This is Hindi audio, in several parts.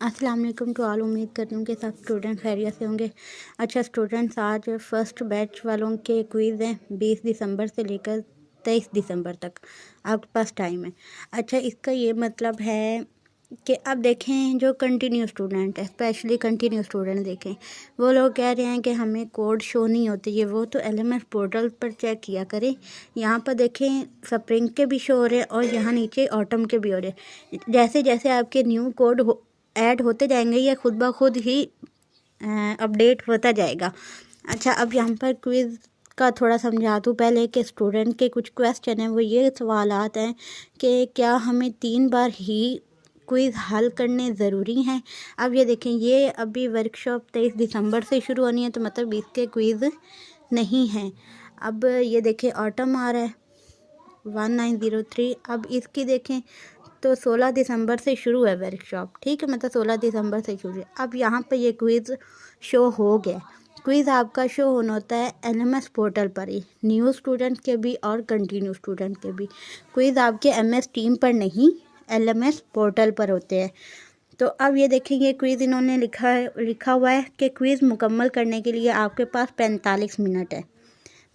अस्सलाम वालेकुम टू ऑल। उम्मीद करती हूँ कि सब स्टूडेंट खैरियत से होंगे। अच्छा स्टूडेंट्स, आज फर्स्ट बैच वालों के क्विज़ हैं 20 दिसंबर से लेकर 23 दिसंबर तक आपके पास टाइम है। अच्छा, इसका ये मतलब है कि अब देखें जो कंटिन्यू स्टूडेंट है, स्पेशली कंटिन्यू स्टूडेंट देखें, वो लोग कह रहे हैं कि हमें कोड शो नहीं होते, ये वो तो LMS पोर्टल पर चेक किया करें। यहाँ पर देखें स्प्रिंग के भी शो हो रहे हैं और यहाँ नीचे ऑटम के भी हो रहे हैं। जैसे जैसे आपके न्यू कोड ऐड होते जाएंगे, ये खुद ब खुद ही अपडेट होता जाएगा। अच्छा, अब यहाँ पर क्विज़ का थोड़ा समझा दूँ पहले कि स्टूडेंट के कुछ क्वेश्चन हैं, वो ये सवालात हैं कि क्या हमें 3 बार ही क्विज़ हल करने ज़रूरी हैं। अब ये देखें, ये अभी वर्कशॉप 23 दिसंबर से शुरू होनी है, तो मतलब इसके क्विज़ नहीं हैं। अब ये देखें ऑटम आ रहा है 1903। अब इसकी देखें तो 16 दिसंबर से शुरू है वर्कशॉप, ठीक है, मतलब 16 दिसंबर से शुरू है। अब यहाँ पे ये क्विज़ शो हो गया। क्विज़ आपका शो होना होता है LMS पोर्टल पर ही, न्यू स्टूडेंट के भी और कंटिन्यू स्टूडेंट के भी। क्विज़ आपके MS टीम पर नहीं, LMS पोर्टल पर होते हैं। तो अब ये देखेंगे क्विज़ इन्होंने लिखा हुआ है कि क्विज़ मुकम्मल करने के लिए आपके पास 45 मिनट है।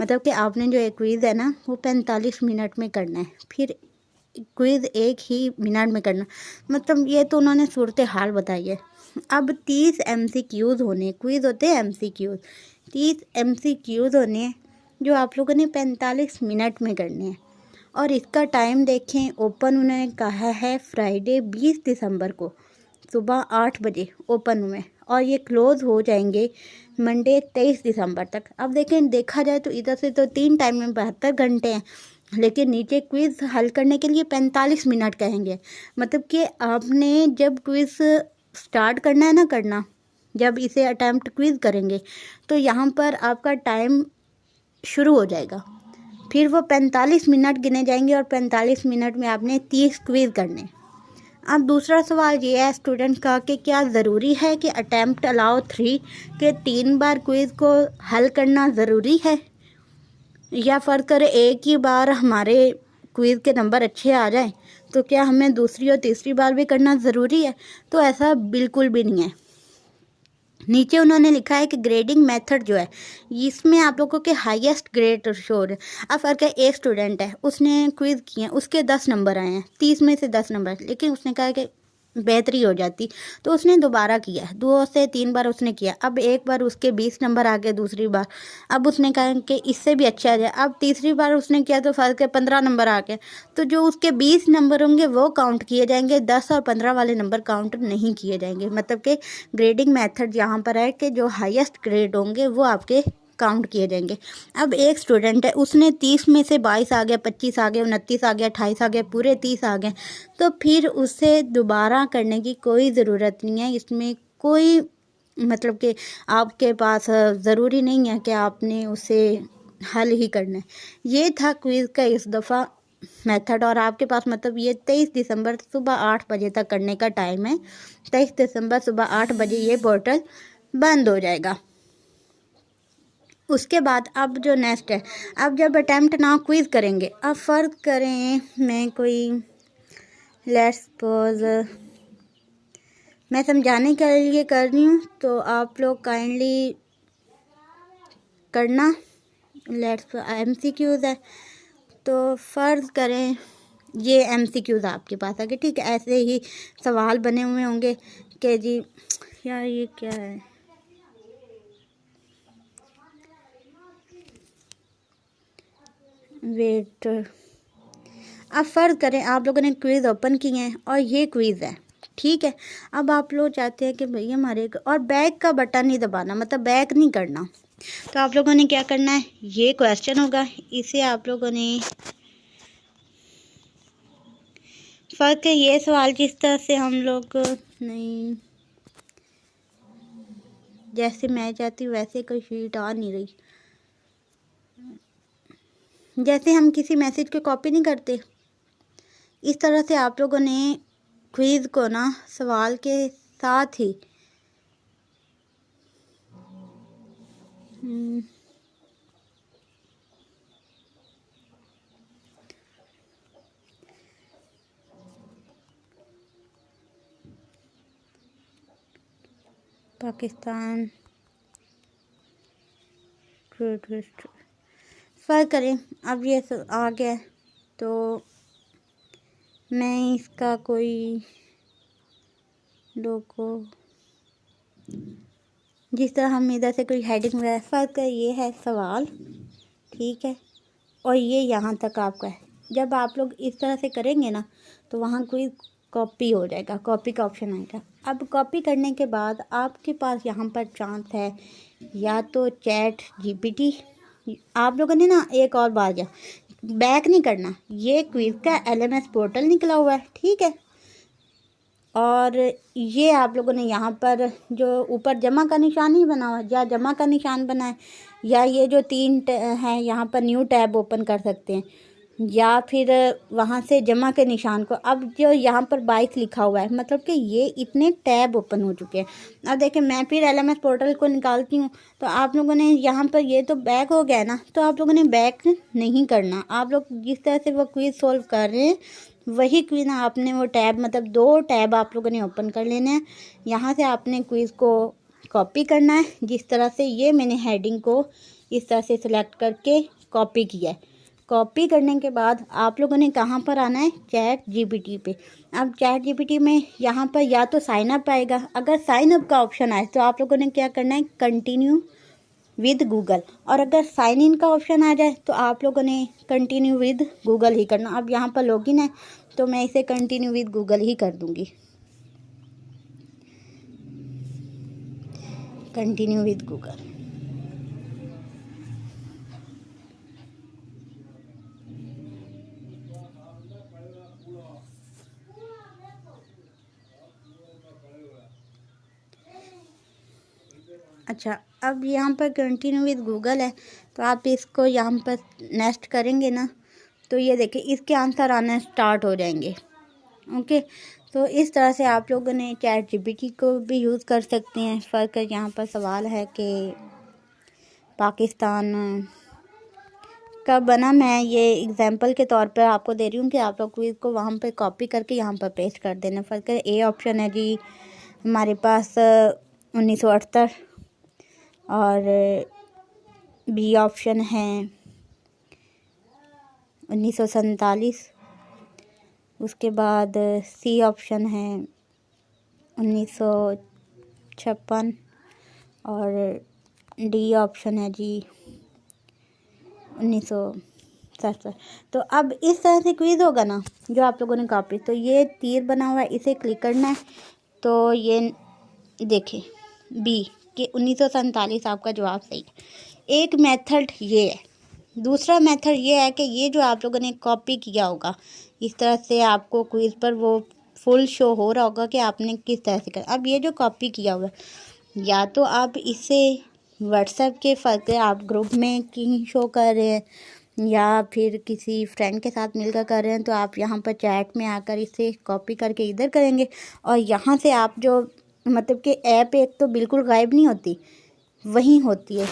मतलब कि आपने जो एक क्विज़ है ना, वो 45 मिनट में करना है। फिर क्विज़ 1 ही मिनट में करना, मतलब ये तो उन्होंने सूरत हाल बताई है। अब 30 MCQs होने, क्विज़ होते हैं MCQs, 30 MCQs होने हैं जो आप लोगों ने 45 मिनट में करने हैं। और इसका टाइम देखें, ओपन उन्होंने कहा है फ्राइडे 20 दिसंबर को सुबह 8 बजे ओपन हुए और ये क्लोज़ हो जाएंगे मंडे 23 दिसंबर तक। अब देखें, देखा जाए तो इधर से तो 3 टाइम में 72 घंटे हैं, लेकिन नीचे क्विज़ हल करने के लिए 45 मिनट कहेंगे। मतलब कि आपने जब क्विज़ स्टार्ट करना है ना करना, जब इसे अटैम्प्ट क्विज़ करेंगे तो यहाँ पर आपका टाइम शुरू हो जाएगा, फिर वो 45 मिनट गिने जाएंगे और 45 मिनट में आपने 30 क्विज़ करने। अब दूसरा सवाल ये है स्टूडेंट का कि क्या ज़रूरी है कि अटैम्प्ट अलाउ 3 के 3 बार क्विज़ को हल करना ज़रूरी है, या फ़र्क करे एक ही बार हमारे क्विज़ के नंबर अच्छे आ जाएं तो क्या हमें दूसरी और तीसरी बार भी करना ज़रूरी है। तो ऐसा बिल्कुल भी नहीं है। नीचे उन्होंने लिखा है कि ग्रेडिंग मेथड जो है, इसमें आप लोगों के हाईएस्ट ग्रेड शो हो रहे हैं। अब फ़र्क है, एक स्टूडेंट है, उसने क्विज़ किए हैं, उसके 10 नंबर आए हैं, 30 में से 10 नंबर, लेकिन उसने कहा कि बेहतरी हो जाती, तो उसने दोबारा किया, 2 से 3 बार उसने किया। अब एक बार उसके 20 नंबर आ गए, दूसरी बार अब उसने कहा कि इससे भी अच्छा आ जाए। अब तीसरी बार उसने किया तो फ़र्क है 15 नंबर आ गए, तो जो उसके 20 नंबर होंगे वो काउंट किए जाएंगे, 10 और 15 वाले नंबर काउंट नहीं किए जाएंगे। मतलब कि ग्रेडिंग मेथड यहाँ पर है कि जो हाईएस्ट ग्रेड होंगे वो आपके काउंट किए जाएंगे। अब एक स्टूडेंट है, उसने 30 में से 22 आ गया, 25 आ गया, 29 आ गया, 28 आ गया, पूरे 30 आ गए, तो फिर उसे दोबारा करने की कोई ज़रूरत नहीं है। इसमें कोई मतलब कि आपके पास ज़रूरी नहीं है कि आपने उसे हल ही करना है। ये था क्विज़ का इस दफ़ा मेथड, और आपके पास मतलब ये 23 दिसंबर सुबह 8 बजे तक करने का टाइम है। 23 दिसंबर सुबह 8 बजे ये पोर्टल बंद हो जाएगा। उसके बाद अब जो नेक्स्ट है, अब जब अटैम्प्ट नाउ क्विज़ करेंगे, अब फ़र्क करें मैं कोई लेट्स सपोज मैं समझाने के लिए कर रही हूँ, तो आप लोग काइंडली करना। लेट्स MCQs है, तो फ़र्ज़ करें ये MCQs आपके पास आ गए, ठीक है। ऐसे ही सवाल बने हुए होंगे कि जी यार ये क्या है, वेट। अब फ़र्ज़ करें आप लोगों ने क्विज़ ओपन किए हैं और ये क्विज़ है, ठीक है। अब आप लोग चाहते हैं कि भैया हमारे, और बैक का बटन नहीं दबाना, मतलब बैक नहीं करना। तो आप लोगों ने क्या करना है, ये क्वेश्चन होगा, इसे आप लोगों ने, फ़र्क है ये सवाल जिस तरह से हम लोग नहीं, जैसे मैं चाहती हूँ वैसे कोई शीट आ नहीं रही, जैसे हम किसी मैसेज की कॉपी नहीं करते, इस तरह से आप लोगों ने क्विज़ को ना सवाल के साथ ही पाकिस्तान फ़र्क करें। अब ये आ गया तो मैं इसका कोई लोगो जिस तरह हम इधर से कोई हेडिंग वगैरह, फ़र्क है ये है सवाल, ठीक है, और ये यहाँ तक आपका है। जब आप लोग इस तरह से करेंगे ना तो वहाँ कोई कॉपी हो जाएगा, कॉपी का ऑप्शन आएगा। अब कॉपी करने के बाद आपके पास यहाँ पर चांस है या तो चैट जीपीटी, आप लोगों ने ना एक और बात या बैक नहीं करना, ये क्विज़ का एलएमएस पोर्टल निकला हुआ है, ठीक है, और ये आप लोगों ने यहाँ पर जो ऊपर जमा का निशान ही बना हुआ है या जमा का निशान बना है, या ये जो 3 हैं यहाँ पर न्यू टैब ओपन कर सकते हैं, या फिर वहाँ से जमा के निशान को, अब जो यहाँ पर 22 लिखा हुआ है मतलब कि ये इतने टैब ओपन हो चुके हैं। अब देखिए मैं फिर एलएमएस पोर्टल को निकालती हूँ तो आप लोगों ने यहाँ पर ये तो बैक हो गया ना, तो आप लोगों ने बैक नहीं करना। आप लोग जिस तरह से वो क्विज़ सॉल्व कर रहे हैं वही क्विज़ आपने वो टैब मतलब 2 टैब आप लोगों ने ओपन कर लेने हैं। यहाँ से आपने क्विज़ को कॉपी करना है, जिस तरह से ये मैंने हेडिंग को इस तरह से सिलेक्ट करके कॉपी किया है। कॉपी करने के बाद आप लोगों ने कहाँ पर आना है, चैट जीपीटी पे। अब चैट जीपीटी में यहाँ पर या तो साइन अप आएगा, अगर साइन अप का ऑप्शन आए तो आप लोगों ने क्या करना है, कंटिन्यू विद गूगल, और अगर साइन इन का ऑप्शन आ जाए तो आप लोगों ने कंटिन्यू विद गूगल ही करना। अब यहाँ पर लॉगिन है तो मैं इसे कंटिन्यू विद गूगल ही कर दूँगी, कंटिन्यू विद गूगल। अच्छा, अब यहाँ पर कंटिन्यू विद गूगल है तो आप इसको यहाँ पर नेक्स्ट करेंगे ना तो ये देखिए इसके आंसर आने स्टार्ट हो जाएंगे। ओके, तो इस तरह से आप लोगों ने चैट जीपीटी को भी यूज़ कर सकते हैं। फ़र्क है, यहाँ पर सवाल है कि पाकिस्तान कब बना। मैं ये एग्जांपल के तौर पर आपको दे रही हूँ कि आप लोग को इसको वहाँ पे कॉपी करके यहाँ पर पेस्ट कर देना। फ़र्क है, ए ऑप्शन है जी हमारे पास 1978 और बी ऑप्शन है 1947, उसके बाद सी ऑप्शन है 1956 और डी ऑप्शन है जी 1967। तो अब इस तरह से क्विज़ होगा ना जो आप लोगों ने कॉपी, तो ये तीर बना हुआ है इसे क्लिक करना है तो ये देखिए बी कि 1947 आपका जवाब सही है। एक मेथड ये है, दूसरा मेथड ये है कि ये जो आप लोगों ने कॉपी किया होगा इस तरह से आपको क्विज़ पर वो फुल शो हो रहा होगा कि आपने किस तरह से कर। अब ये जो कॉपी किया हुआ या तो आप इसे व्हाट्सएप के फ़र्क है आप ग्रुप में कहीं शो कर रहे हैं या फिर किसी फ्रेंड के साथ मिलकर कर रहे हैं, तो आप यहाँ पर चैट में आकर इसे कॉपी करके इधर करेंगे और यहाँ से आप जो मतलब कि ऐप एक तो बिल्कुल गायब नहीं होती, वहीं होती है।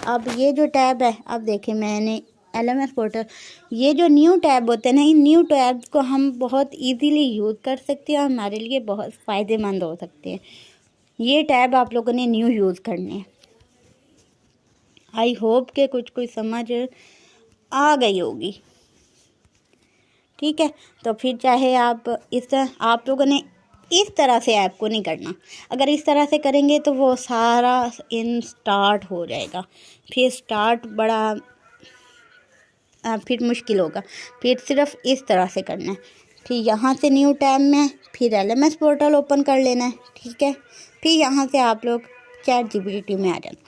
अब ये जो टैब है, अब देखिए मैंने एलएमएस पोर्टल, ये जो न्यू टैब होते हैं ना, इन न्यू टैब को हम बहुत इजीली यूज़ कर सकते हैं और हमारे लिए बहुत फ़ायदेमंद हो सकते हैं। ये टैब आप लोगों ने न्यू यूज़ करने हैं। आई होप के कुछ समझ आ गई होगी, ठीक है। तो फिर चाहे आप आप लोगों ने इस तरह से ऐप को नहीं करना, अगर इस तरह से करेंगे तो वो सारा इन स्टार्ट हो जाएगा, फिर स्टार्ट बड़ा फिर मुश्किल होगा। फिर सिर्फ इस तरह से करना है, फिर यहाँ से न्यू टैब में फिर एलएमएस पोर्टल ओपन कर लेना है, ठीक है। फिर यहाँ से आप लोग चैट जीपीटी में आ जाना।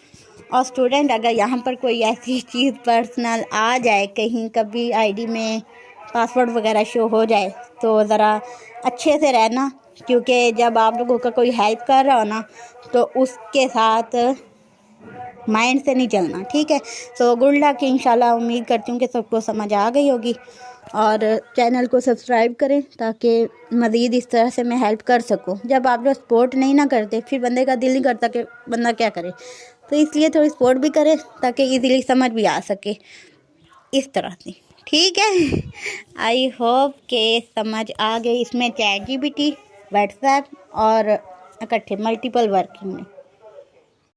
और स्टूडेंट अगर यहाँ पर कोई ऐसी चीज़ पर्सनल आ जाए, कहीं कभी आईडी में पासवर्ड वगैरह शो हो जाए तो ज़रा अच्छे से रहना, क्योंकि जब आप लोगों का कोई हेल्प कर रहा हो ना तो उसके साथ माइंड से नहीं चलना, ठीक है। सो गुड लक, इंशाल्लाह। उम्मीद करती हूँ कि सबको समझ आ गई होगी और चैनल को सब्सक्राइब करें ताकि मज़ीद इस तरह से मैं हेल्प कर सकूँ। जब आप लोग सपोर्ट नहीं ना करते फिर बंदे का दिल नहीं करता कि बंदा क्या करे, तो इसलिए थोड़ी सपोर्ट भी करें ताकि इजीली समझ भी आ सके इस तरह से, ठीक है। आई होप के समझ आ गई। इसमें चैट जीपीटी, व्हाट्सएप और इकट्ठे मल्टीपल वर्किंग में